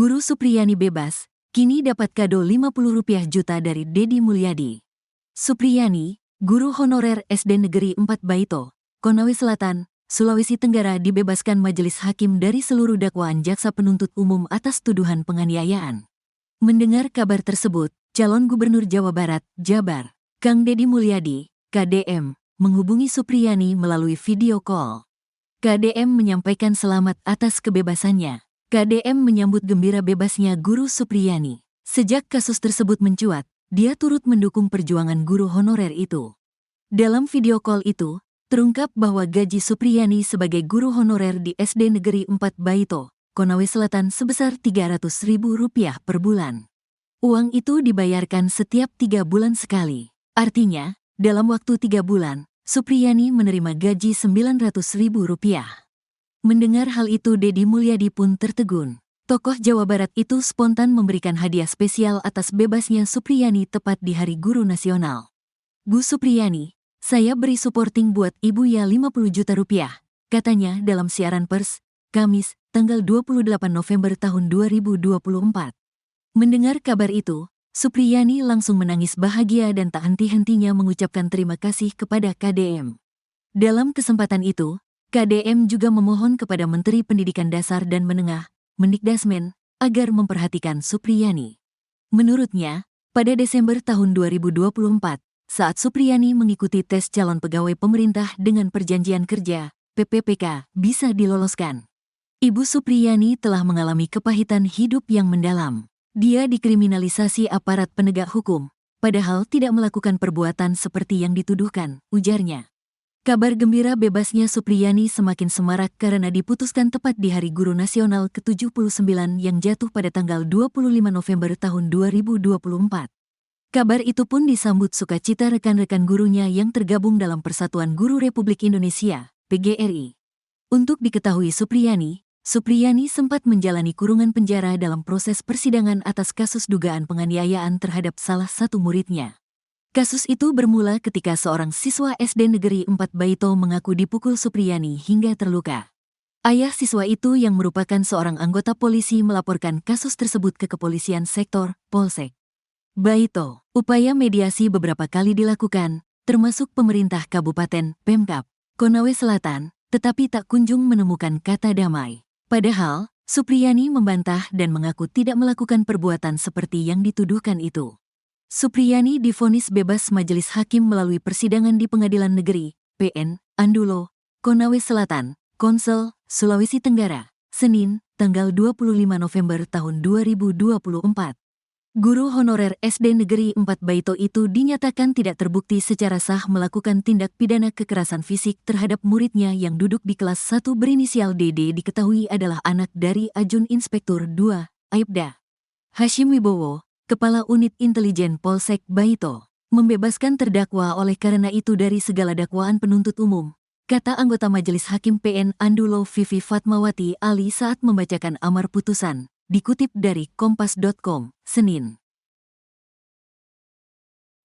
Guru Supriyani bebas, kini dapat kado Rp50 juta dari Deddy Mulyadi. Supriyani, guru honorer SD Negeri 4 Baito, Konawe Selatan, Sulawesi Tenggara dibebaskan Majelis Hakim dari seluruh dakwaan jaksa penuntut umum atas tuduhan penganiayaan. Mendengar kabar tersebut, calon Gubernur Jawa Barat, Jabar, Kang Deddy Mulyadi, KDM, menghubungi Supriyani melalui video call. KDM menyampaikan selamat atas kebebasannya. KDM menyambut gembira bebasnya Guru Supriyani. Sejak kasus tersebut mencuat, dia turut mendukung perjuangan guru honorer itu. Dalam video call itu, terungkap bahwa gaji Supriyani sebagai guru honorer di SD Negeri 4 Baito, Konawe Selatan sebesar Rp300.000 per bulan. Uang itu dibayarkan setiap 3 bulan sekali. Artinya, dalam waktu 3 bulan, Supriyani menerima gaji Rp900.000. Mendengar hal itu Deddy Mulyadi pun tertegun. Tokoh Jawa Barat itu spontan memberikan hadiah spesial atas bebasnya Supriyani tepat di Hari Guru Nasional. "Bu Supriyani, saya beri supporting buat Ibu ya Rp50 juta, katanya dalam siaran pers, Kamis, tanggal 28 November tahun 2024. Mendengar kabar itu, Supriyani langsung menangis bahagia dan tak henti-hentinya mengucapkan terima kasih kepada KDM. Dalam kesempatan itu, KDM juga memohon kepada Menteri Pendidikan Dasar dan Menengah, Mendikdasmen, agar memperhatikan Supriyani. Menurutnya, pada Desember tahun 2024, saat Supriyani mengikuti tes calon pegawai pemerintah dengan perjanjian kerja, PPPK, bisa diloloskan. Ibu Supriyani telah mengalami kepahitan hidup yang mendalam. Dia dikriminalisasi aparat penegak hukum, padahal tidak melakukan perbuatan seperti yang dituduhkan, ujarnya. Kabar gembira bebasnya Supriyani semakin semarak karena diputuskan tepat di Hari Guru Nasional ke-79 yang jatuh pada tanggal 25 November tahun 2024. Kabar itu pun disambut sukacita rekan-rekan gurunya yang tergabung dalam Persatuan Guru Republik Indonesia, PGRI. Untuk diketahui Supriyani sempat menjalani kurungan penjara dalam proses persidangan atas kasus dugaan penganiayaan terhadap salah satu muridnya. Kasus itu bermula ketika seorang siswa SD Negeri 4 Baito mengaku dipukul Supriyani hingga terluka. Ayah siswa itu yang merupakan seorang anggota polisi melaporkan kasus tersebut ke Kepolisian Sektor, Polsek Baito. Upaya mediasi beberapa kali dilakukan, termasuk pemerintah Kabupaten, Pemkab, Konawe Selatan, tetapi tak kunjung menemukan kata damai. Padahal, Supriyani membantah dan mengaku tidak melakukan perbuatan seperti yang dituduhkan itu. Supriyani divonis bebas Majelis Hakim melalui persidangan di Pengadilan Negeri, PN, Andulo, Konawe Selatan, Konsel, Sulawesi Tenggara, Senin, tanggal 25 November tahun 2024. Guru honorer SD Negeri 4 Baito itu dinyatakan tidak terbukti secara sah melakukan tindak pidana kekerasan fisik terhadap muridnya yang duduk di kelas 1 berinisial DD diketahui adalah anak dari Ajun Inspektur 2, Aibda Hashim Wibowo, Kepala Unit Intelijen Polsek Baito, membebaskan terdakwa oleh karena itu dari segala dakwaan penuntut umum, kata anggota Majelis Hakim PN Andulo Vivi Fatmawati Ali saat membacakan amar putusan, dikutip dari Kompas.com, Senin.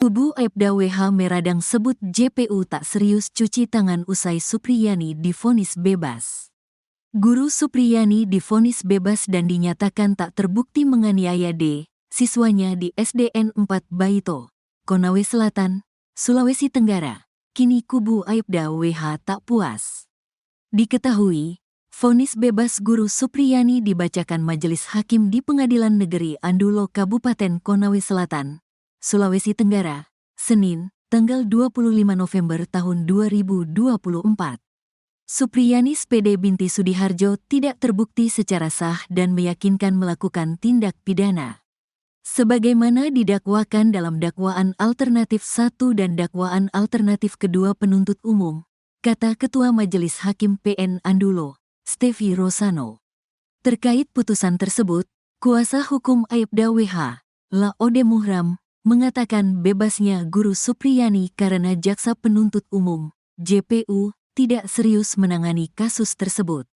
Kubu Aibda WH Meradang sebut JPU tak serius cuci tangan usai Supriyani divonis bebas. Guru Supriyani divonis bebas dan dinyatakan tak terbukti menganiaya siswanya di SDN 4 Baito, Konawe Selatan, Sulawesi Tenggara. Kini kubu Aibda WH tak puas. Diketahui, vonis bebas Guru Supriyani dibacakan Majelis Hakim di Pengadilan Negeri Andulo Kabupaten Konawe Selatan, Sulawesi Tenggara, Senin, tanggal 25 November tahun 2024. Supriyani SPD binti Sudiharjo tidak terbukti secara sah dan meyakinkan melakukan tindak pidana. Sebagaimana didakwakan dalam dakwaan alternatif 1 dan dakwaan alternatif kedua penuntut umum, kata Ketua Majelis Hakim PN Andulo, Stevi Rosano. Terkait putusan tersebut, kuasa hukum Aibda WH, Laode Muhram, mengatakan bebasnya Guru Supriyani karena jaksa penuntut umum, JPU, tidak serius menangani kasus tersebut,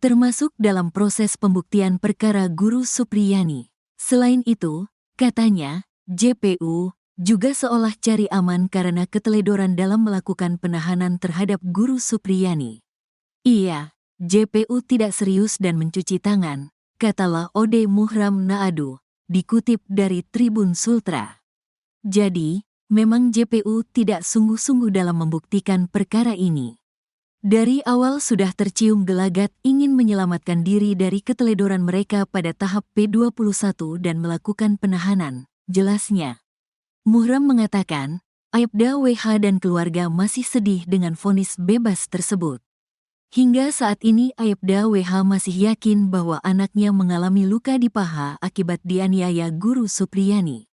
termasuk dalam proses pembuktian perkara Guru Supriyani. Selain itu, katanya, JPU juga seolah cari aman karena keteledoran dalam melakukan penahanan terhadap Guru Supriyani. Iya, JPU tidak serius dan mencuci tangan, katalah Ode Muhram Naadu, dikutip dari Tribun Sultra. Jadi, memang JPU tidak sungguh-sungguh dalam membuktikan perkara ini. Dari awal sudah tercium gelagat ingin menyelamatkan diri dari keteledoran mereka pada tahap P21 dan melakukan penahanan, jelasnya. Muhram mengatakan, Aibda WH dan keluarga masih sedih dengan vonis bebas tersebut. Hingga saat ini Aibda WH masih yakin bahwa anaknya mengalami luka di paha akibat dianiaya guru Supriyani.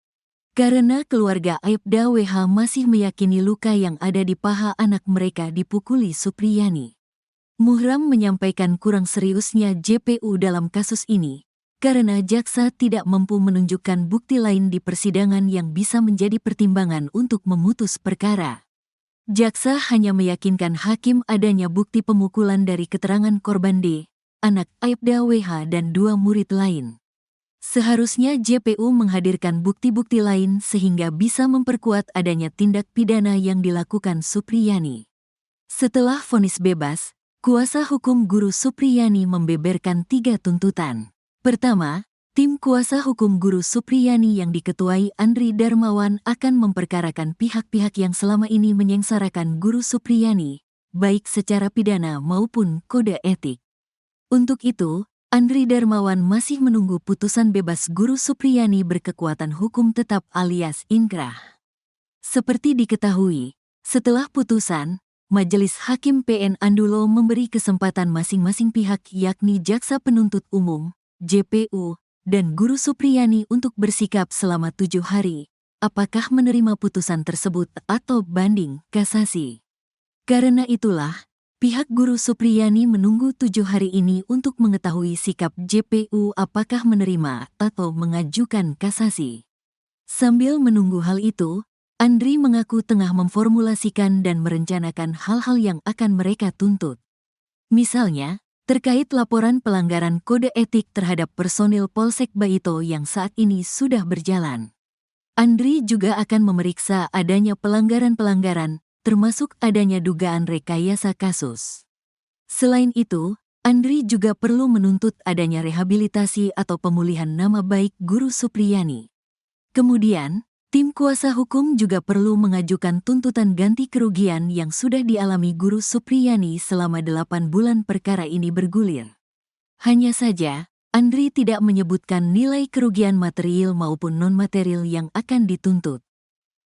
Karena keluarga Aibda WH masih meyakini luka yang ada di paha anak mereka dipukuli Supriyani. Muhram menyampaikan kurang seriusnya JPU dalam kasus ini, karena jaksa tidak mampu menunjukkan bukti lain di persidangan yang bisa menjadi pertimbangan untuk memutus perkara. Jaksa hanya meyakinkan hakim adanya bukti pemukulan dari keterangan korban D, anak Aibda WH dan 2 murid lain. Seharusnya JPU menghadirkan bukti-bukti lain sehingga bisa memperkuat adanya tindak pidana yang dilakukan Supriyani. Setelah vonis bebas, kuasa hukum guru Supriyani membeberkan 3 tuntutan. Pertama, tim kuasa hukum guru Supriyani yang diketuai Andri Darmawan akan memperkarakan pihak-pihak yang selama ini menyengsarakan guru Supriyani, baik secara pidana maupun kode etik. Untuk itu, Andri Darmawan masih menunggu putusan bebas guru Supriyani berkekuatan hukum tetap alias inkrah. Seperti diketahui, setelah putusan, Majelis Hakim PN Andulo memberi kesempatan masing-masing pihak yakni Jaksa Penuntut Umum, JPU, dan guru Supriyani untuk bersikap selama 7 hari, apakah menerima putusan tersebut atau banding kasasi. Karena itulah, pihak guru Supriyani menunggu 7 hari ini untuk mengetahui sikap JPU apakah menerima atau mengajukan kasasi. Sambil menunggu hal itu, Andri mengaku tengah memformulasikan dan merencanakan hal-hal yang akan mereka tuntut. Misalnya, terkait laporan pelanggaran kode etik terhadap personil Polsek Baito yang saat ini sudah berjalan. Andri juga akan memeriksa adanya pelanggaran-pelanggaran, termasuk adanya dugaan rekayasa kasus. Selain itu, Andri juga perlu menuntut adanya rehabilitasi atau pemulihan nama baik guru Supriyani. Kemudian, tim kuasa hukum juga perlu mengajukan tuntutan ganti kerugian yang sudah dialami guru Supriyani selama 8 bulan perkara ini bergulir. Hanya saja, Andri tidak menyebutkan nilai kerugian material maupun non-material yang akan dituntut.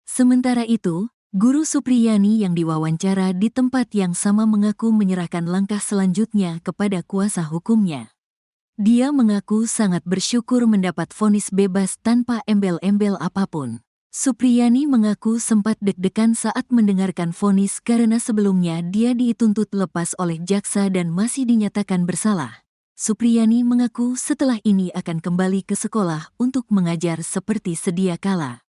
Sementara itu, guru Supriyani yang diwawancara di tempat yang sama mengaku menyerahkan langkah selanjutnya kepada kuasa hukumnya. Dia mengaku sangat bersyukur mendapat vonis bebas tanpa embel-embel apapun. Supriyani mengaku sempat deg-degan saat mendengarkan vonis karena sebelumnya dia dituntut lepas oleh jaksa dan masih dinyatakan bersalah. Supriyani mengaku setelah ini akan kembali ke sekolah untuk mengajar seperti sedia kala.